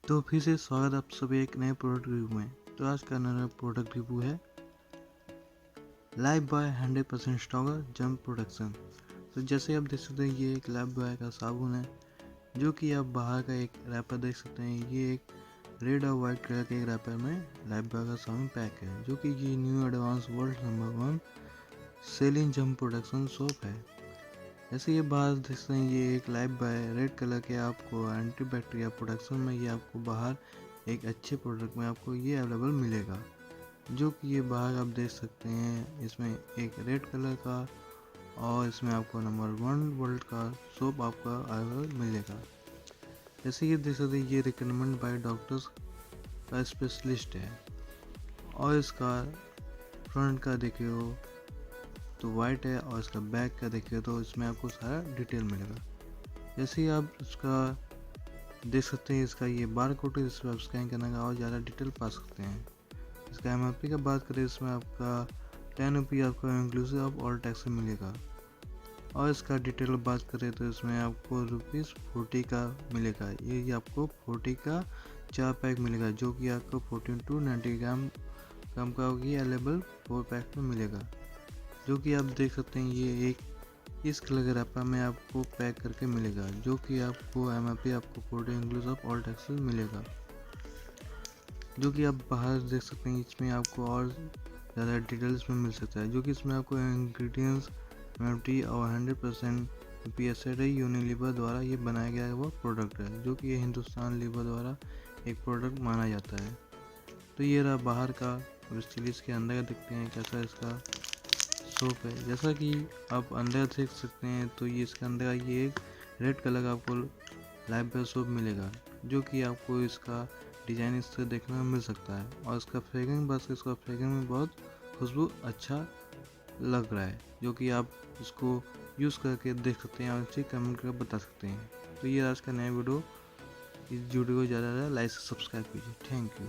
तो फिर से स्वागत आप सभी एक नए प्रोडक्ट रिव्यू में। तो आज का नया प्रोडक्ट रिव्यू है life boy 100% stronger jump production. तो जैसे आप देख सकते हैं ये एक लाइफ बॉय का साबुन है जो कि आप बाहर का एक रैपर देख सकते हैं। ये एक रेड और वाइट कलर के एक रैपर में लाइफ बॉय का साबुन पैक है जो कि ये new advance world number 1 selling jump production soap है। जैसे ये बाहर देख सकते हैं ये एक लाइफ बॉय रेड कलर के आपको एंटीबैक्टीरिया प्रोडक्शन में ये आपको बाहर एक अच्छे प्रोडक्ट में आपको ये अवेलेबल मिलेगा जो कि ये बाहर आप देख सकते हैं। इसमें एक रेड कलर का और इसमें आपको नंबर 1 वर्ल्ड का सोप आपका अवेलेबल मिलेगा। जैसे ये देख सकते हैं ये रिकमेंड बाय डॉक्टर्स का स्पेशलिस्ट है और इसका फ्रंट का देखिए हो तो वाइट है और इसका बैक का देखिए तो इसमें आपको सारा डिटेल मिलेगा। जैसे ही आप इसका देख सकते हैं इसका ये बार कोड इस पर आप स्कैन करने का और ज़्यादा डिटेल पा सकते हैं। इसका MRP का बात करें इसमें आपका 10 रुपये आपका इंक्लूसिव ऑफ ऑल टैक्स मिलेगा और इसका डिटेल बात करें तो इसमें आपको ₹40 का मिलेगा। ये आपको 40 का 4 पैक मिलेगा जो कि आपको 14 to 90 ग्राम कम का होगी अवेलेबल 4 पैक में मिलेगा जो कि आप देख सकते हैं। ये एक इस कलर के रैपर में आपको पैक करके मिलेगा जो कि आपको MRP आपको 40 इंक्लूसिव ऑफ ऑल टैक्सेस मिलेगा जो कि आप बाहर देख सकते हैं। इसमें आपको और ज़्यादा डिटेल्स में मिल सकता है जो कि इसमें आपको इंग्रेडिएंट्स MFT और 100% PSA यूनिलीवर द्वारा ये बनाया गया हुआ प्रोडक्ट है जो कि ये हिंदुस्तान लीवर द्वारा एक प्रोडक्ट माना जाता है। तो ये रहा बाहर का और इस चीज़ के अंदर का देखते हैं कैसा इसका सोप है। जैसा कि आप अंदर देख सकते हैं तो ये इसके अंदर ये एक रेड कलर का आपको लाइफ बॉय सोप मिलेगा जो कि आपको इसका डिज़ाइन इससे देखने में मिल सकता है और इसका फ्रेग्रेंस बस इसका फ्रेग्रेंस में बहुत खुशबू अच्छा लग रहा है जो कि आप इसको यूज़ करके देख सकते हैं और अच्छी कमेंट करके बता सकते हैं। तो ये आज का नया वीडियो। इस वीडियो को ज़्यादा से ज़्यादा लाइक से सब्सक्राइब कीजिए। Thank you.